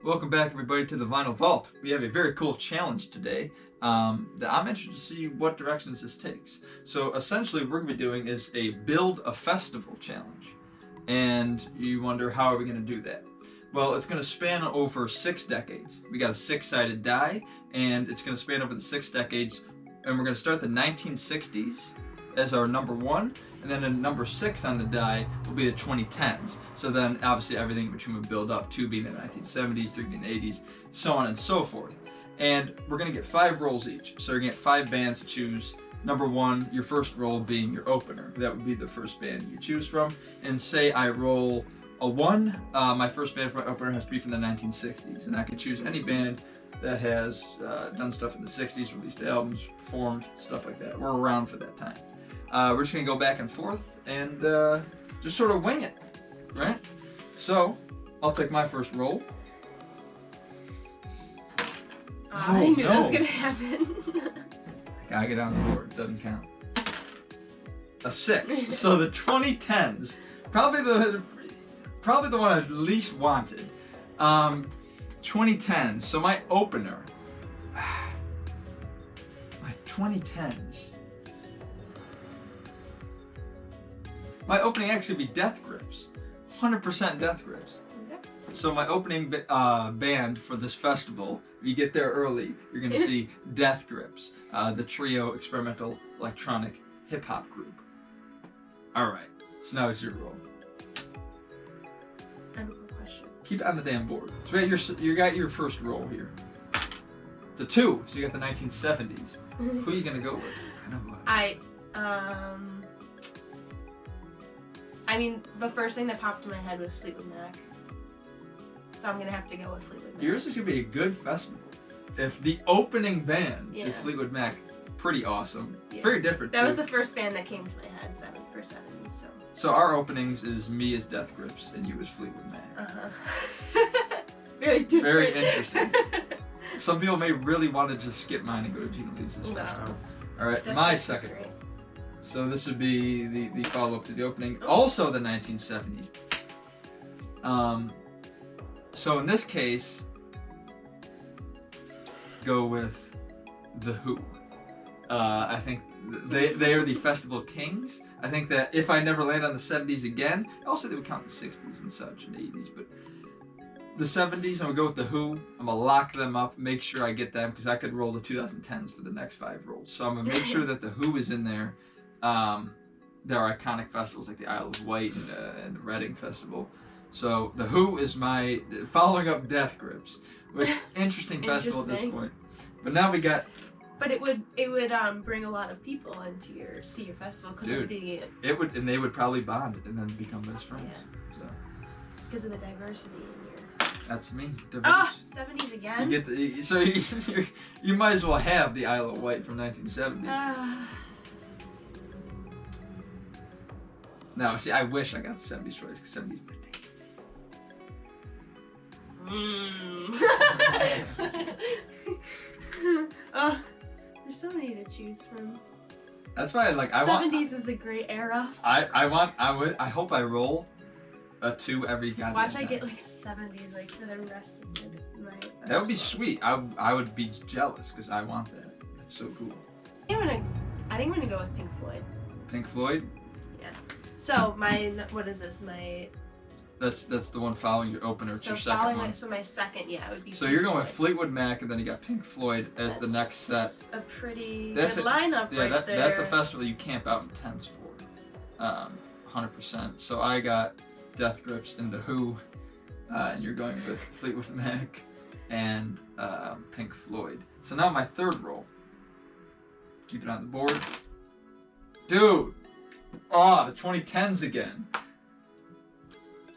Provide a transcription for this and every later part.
Welcome back, everybody, to the Vinyl Vault. We have a very cool challenge today that I'm interested to see what directions this takes. So essentially what we're going to be doing is a Build a Festival challenge. And you wonder, how are we going to do that? Well, it's going to span over 6 decades. We got a 6-sided die, and it's going to span over the 6 decades. And we're going to start the 1960s as our number 1, and then a number 6 on the die will be the 2010s. So then obviously everything in between would build up, 2 being the 1970s, 3 being the 80s, so on and so forth. And we're going to get 5 rolls each. So you're going to get 5 bands to choose. Number 1, your first roll being your opener. That would be the first band you choose from. And say I roll a 1, my first band for my opener has to be from the 1960s. And I can choose any band that has done stuff in the 60s, released albums, performed, stuff like that. We're around for that time. We're just going to go back and forth and just sort of wing it, right? So, I'll take my first roll. I knew that was going to happen. Gotta get on the board, doesn't count. A 6. So the 2010s, probably the one I least wanted. 2010s, so my opener, my 2010s. My opening actually be Death Grips, 100% Death Grips. Okay. So my opening band for this festival, if you get there early, you're going to see Death Grips, the trio experimental electronic hip hop group. All right, so now it's your roll. I have a question. Keep it on the damn board. So you got your first roll here. It's a 2, so you got the 1970s. Who are you going to go with? I mean, the first thing that popped in my head was Fleetwood Mac. So I'm going to have to go with Fleetwood Mac. Yours is going to be a good festival. If the opening band is Fleetwood Mac, pretty awesome. Yeah. Very different, That was the first band that came to my head, 70s, so. So our openings is me as Death Grips and you as Fleetwood Mac. Uh-huh. Very different. Very interesting. Some people may really want to just skip mine and go to Gina Lisa's festival. All right, Death my second. So this would be the follow-up to the opening. Also the 1970s. So in this case, go with The Who. I think they are the festival kings. I think that if I never land on the 70s again, also they would count the 60s and such and the 80s, but the 70s, I'm going to go with The Who. I'm going to lock them up, make sure I get them, because I could roll the 2010s for the next 5 rolls. So I'm going to make sure that The Who is in there. There are iconic festivals like the Isle of Wight and the Reading Festival. So The Who is my following up Death Grips, which interesting festival at this point. But now we got. But it would bring a lot of people into your festival because of the. It would, and they would probably bond and then become best friends. Yeah. So. Because of the diversity in your. That's me. Ah, 70s again. You get so you might as well have the Isle of Wight from 1970. No, see, I wish I got the 70s choice, because 70s there's so many to choose from. That's why I 70s is a great era. I hope I roll a 2 every goddamn Watch time. I get 70s for the rest of my festival. That would be sweet. I would be jealous, because I want that. That's so cool. I think I'm gonna go with Pink Floyd. Pink Floyd? Yeah. So what is this? That's the one following your opener. It's your second one. So my second, would be. So you're going with Fleetwood Mac, and then you got Pink Floyd as the next set. A pretty good lineup right there. That's a festival you camp out in tents for, 100%. So I got Death Grips and The Who, and you're going with Fleetwood Mac and Pink Floyd. So now my third roll. Keep it on the board. Dude! Oh, the 2010s again.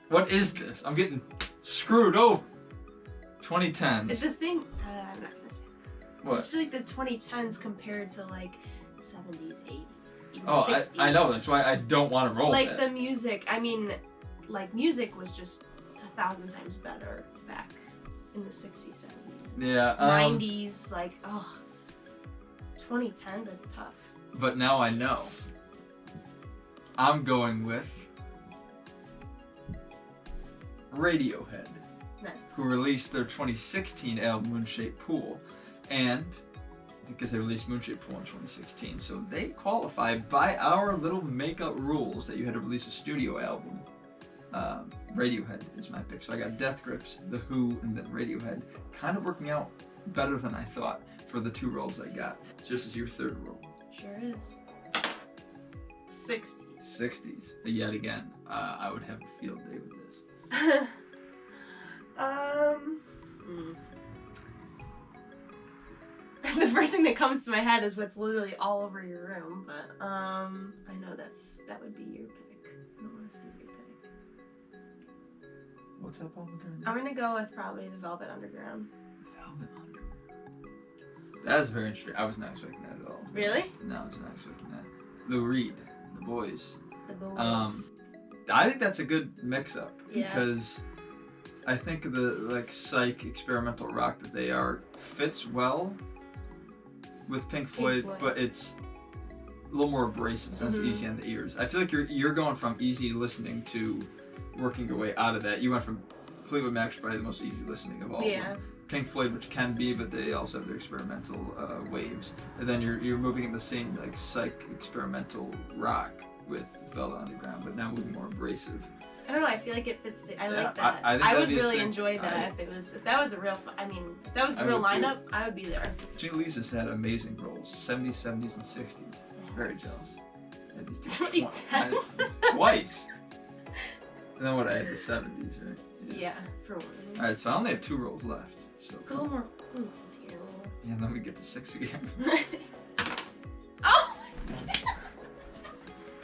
What is this? I'm getting screwed over. 2010s. It's the thing. I'm not gonna say that. What? I just feel like the 2010s compared to 70s, 80s, even 60s. I know. That's why I don't want to roll that. The music. I mean, music was just 1,000 times better back in the 60s, 70s. Yeah. 90s, 2010s. That's tough. But now I know. I'm going with Radiohead. Nice. who released their 2016 album Moonshaped Pool, and because they released Moonshaped Pool in 2016, so they qualify by our little makeup rules that you had to release a studio album. Radiohead is my pick, so I got Death Grips, The Who, and then Radiohead, kind of working out better than I thought for the 2 rolls I got. So this is your 3rd roll. Sure is. 60. 60s. Yet again, I would have a field day with this. The first thing that comes to my head is what's literally all over your room, but I know that would be your pick. I don't want to steal your pick. What's up, Paul McCartney? I'm gonna go with probably the Velvet Underground. Velvet Underground. That is very interesting. I was not expecting that at all. Really? No, I was not expecting that. Lou Reed, The Boys. The Boys. I think that's a good mix-up Yeah. because I think the psych experimental rock that they are fits well with Pink Floyd, but it's a little more abrasive. So it's easy on the ears. I feel like you're going from easy listening to working your way out of that. You went from Fleetwood Mac, probably the most easy listening of all. Yeah. Of them. Pink Floyd, which can be, but they also have their experimental waves. And then you're moving in the same like psych experimental rock with Velvet Underground, but now moving more abrasive. I don't know. I feel like it fits. I Yeah, like that. I think I that'd would be a really sick- enjoy that if that was a real. If that was the I real would too. lineup, I would be there. Gina Lisa's had amazing roles, 70s, 70s, and 60s. Very jealous. I had these two 2010s. twice. And then what? I had the 70s, right? Yeah, for one. All right, so I only have 2 rolls left. So A little more. Terrible. yeah, then we get to 6 again. Oh!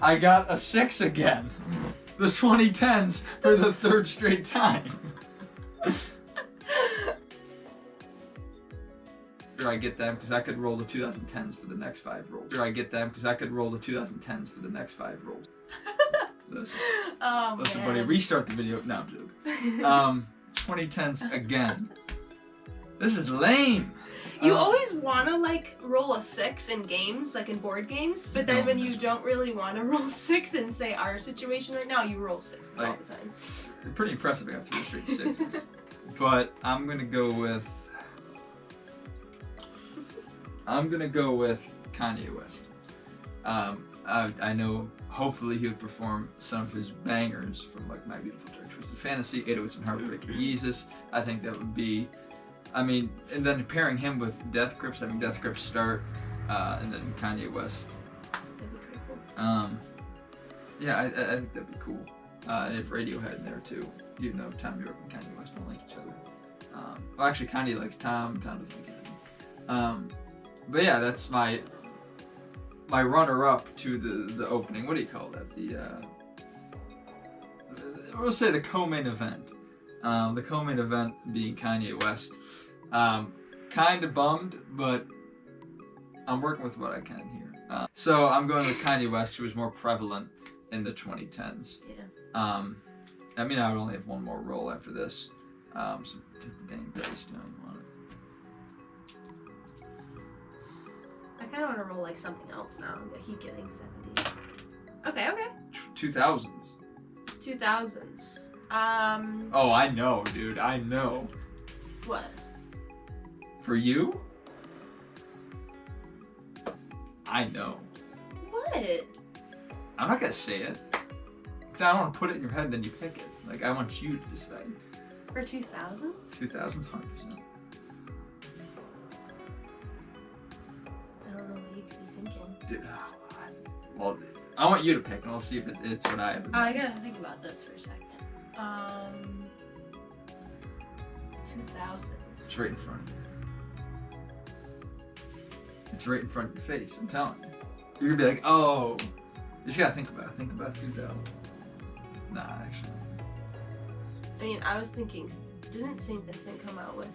I got a 6 again. The 2010s for the 3rd straight time. Sure, I get them because I could roll the 2010s for the next 5 rolls. Sure, I get them because I could roll the 2010s for the next 5 rolls. Listen, Oh, buddy, man. restart the video. No, I'm joking. 2010s again. This is lame. You always want to like roll a 6 in games, like in board games, but then No, when you that's- don't really want to roll 6 and say our situation right now, you roll 6 all Like- the time. Pretty impressive. I got 3 straight 6s. But I'm gonna go with Kanye West. I know hopefully he would perform some of his bangers from like My Beautiful Dark Twisted Fantasy, 808s and Heartbreaking Jesus. I think that would be, and then pairing him with Death Grips, having Death Grips start, and then Kanye West. That'd be pretty cool. Yeah, I think that'd be cool. And if Radiohead in there too, even though Tom York and Kanye West don't like each other. Well, actually, Kanye likes Tom. Tom doesn't like Kanye. But yeah, that's my runner-up to the opening. What do you call that? We'll say the co-main event. The co-main event being Kanye West. Kind of bummed, but I'm working with what I can here. So I'm going with Kanye West, who was more prevalent in the 2010s. Yeah. I would only have 1 more roll after this. So take the dang dice now. You want it? I kind of want to roll like something else now. I keep getting 70s. Okay. 2000s. 2000s. Oh, I know, dude. I know. What? For you? I know. What? I'm not gonna say it. Because I don't want to put it in your head and then you pick it. Like, I want you to decide. For 2000s? 2000s, 100%. I don't know what you could be thinking. Dude, well, I want you to pick and we'll see if it's what I have. in I mind. gotta think about this for a second. 2000s. It's right in front of you. It's right in front of your face, I'm telling you. You're gonna be like, oh. You just gotta think about it. Think about 2000. Nah, actually. I mean, I was thinking, didn't St. Vincent come out with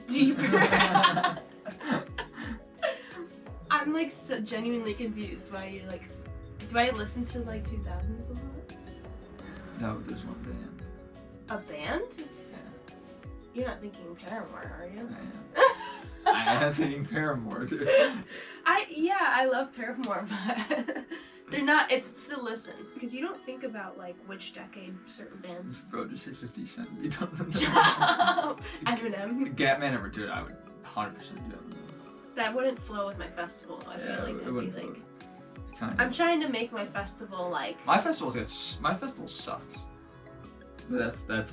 Deeper? I'm like so genuinely confused why you like. Do I listen to like 2000s a lot? No, but there's one band. A band? Yeah, You're not thinking Paramore, are you? I am. I am thinking Paramore, dude. I love Paramore, but They're not. It's to listen because you don't think about like which decade certain bands. Bro, just say 50 Cent. You don't know. Shut up. Eminem. Gatman ever do it, I would 100% do it. That wouldn't flow with my festival. I feel like that'd be like. I'm trying to make my festival like. My festival sucks. That's the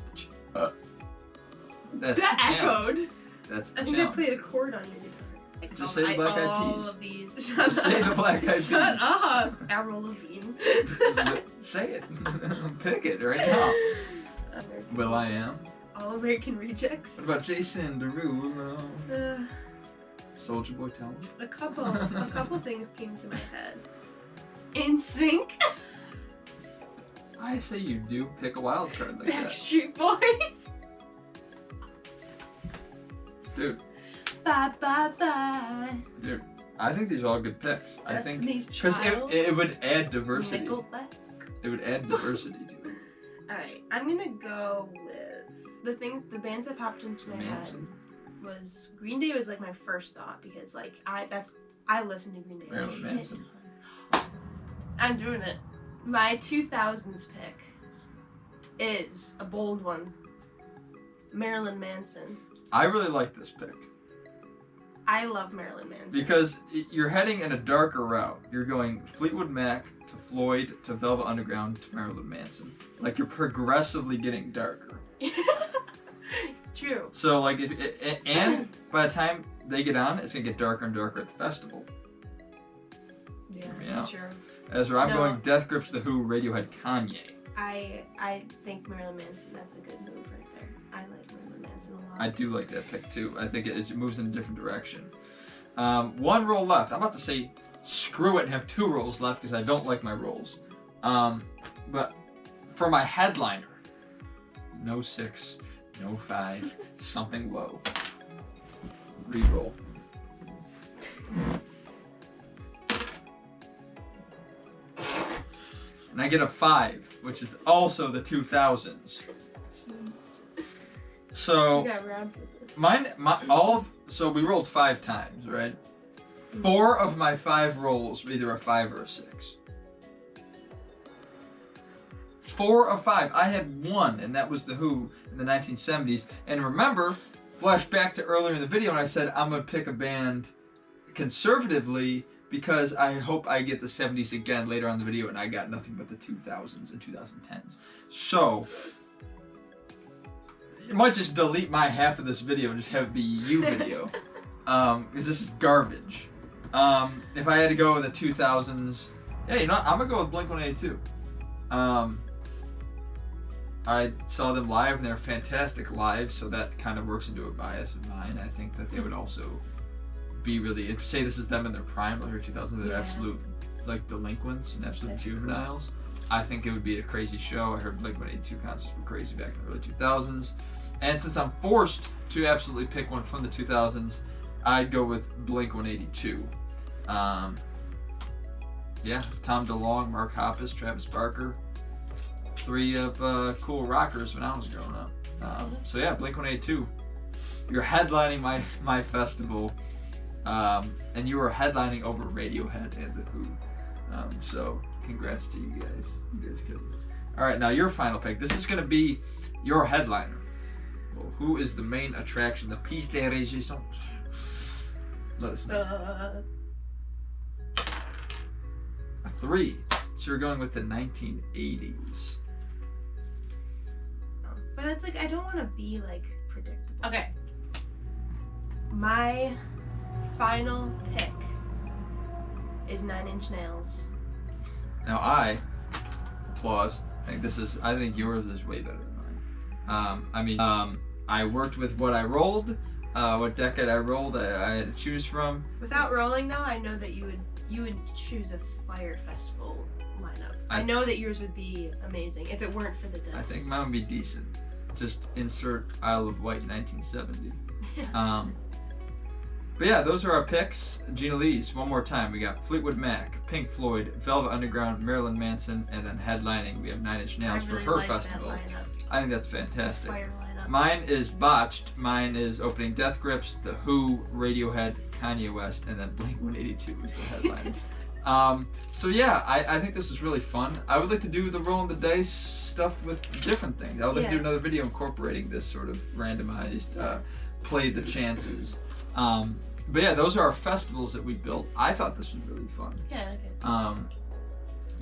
that echoed. That's the I think challenge. they played a chord on your guitar. Like, just say the Black Eyed all Peas. of these. Just say the Black Eyed Peas. Shut up, Avril Lavigne. Say it. Pick it right now. Will I Am. All American Rejects. What about Jason Derulo? Soulja Boy Talent. A couple things came to my head. NSYNC. I say you do pick a wild card like that. Backstreet Boys. Dude. Bye bye bye. Dude, I think these are all good picks. Destiny's Because it would add diversity. Nickelback. It would add diversity to it. Alright, I'm gonna go with the bands that popped into my Manson. head was Green Day was like my first thought because like I listened to Green Day. Marilyn Manson. I'm doing it. My 2000s pick is a bold one. Marilyn Manson. I really like this pick. I love Marilyn Manson. Because you're heading in a darker route. You're going Fleetwood Mac to Floyd to Velvet Underground to Marilyn Manson. Like you're progressively getting darker. True. So like and by the time they get on, it's gonna get darker and darker at the festival. Yeah. True. Ezra, I'm going Death Grips, The Who, Radiohead, Kanye. I think Marilyn Manson. That's a good move right there. I like Marilyn Manson a lot. I do like that pick too. I think it moves in a different direction. One roll left. I'm about to say screw it and have 2 rolls left because I don't like my rolls. But for my headliner, no 6, no 5, something low. Reroll. And I get a 5, which is also the 2000s. Jeez. So You got round for this. so we rolled 5 times, right? 4 of my 5 rolls were either a 5 or a 6. 4 of 5. I had 1, and that was The Who in the 1970s. And remember, flash back to earlier in the video when I said I'm gonna pick a band conservatively because I hope I get the 70s again later on in the video, and I got nothing but the 2000s and 2010s. So you might just delete my half of this video and just have it be you video, because this is garbage. If I had to go with the 2000s, yeah, you know what? I'm gonna go with Blink-182. I saw them live and they're fantastic live, so that kind of works into a bias of mine. I think that they would also be really, say this is them in their prime, like 2000s, they're absolute like delinquents and absolute juveniles. I think it would be a crazy show. I heard Blink-182 concerts were crazy back in the early 2000s. And since I'm forced to absolutely pick one from the 2000s, I'd go with Blink-182. Yeah, Tom DeLonge, Mark Hoppus, Travis Barker. 3 of cool rockers when I was growing up. So yeah, Blink-182. You're headlining my festival, and you were headlining over Radiohead and The Who. So congrats to you guys. You guys killed it. All right, now your final pick. This is going to be your headliner. Well, who is the main attraction? The piece de résistance. Let us know. A 3. So you're going with the 1980s. But it's like, I don't want to be like predictable. Okay. My final pick is 9 Inch Nails. Now I applause. I think yours is way better than mine. I worked with what I rolled, what decade I rolled. I had to choose from. Without rolling though, I know that you would choose a Fire Festival lineup. I know that yours would be amazing if it weren't for the dust. I think mine would be decent. Just insert Isle of Wight 1970. But yeah, those are our picks. Gina Lee's, one more time. We got Fleetwood Mac, Pink Floyd, Velvet Underground, Marilyn Manson, and then headlining we have 9 Inch Nails for her festival. I think that's fantastic. Fire lineup. Mine is botched. Mine is opening Death Grips, The Who, Radiohead, Kanye West, and then Blink-182 is the headline. So yeah, I think this is really fun. I would like to do the rolling the dice stuff with different things. I would like to do another video incorporating this sort of randomized play the chances. But yeah, those are our festivals that we built. I thought this was really fun. Yeah, I like it.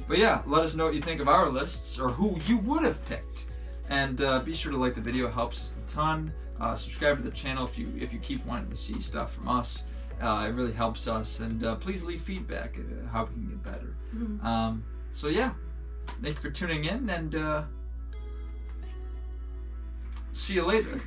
But yeah, let us know what you think of our lists or who you would have picked. And be sure to like the video, it helps us a ton. Subscribe to the channel if you keep wanting to see stuff from us. It really helps us. And please leave feedback how we can get better. Mm-hmm. So yeah, thank you for tuning in and see you later.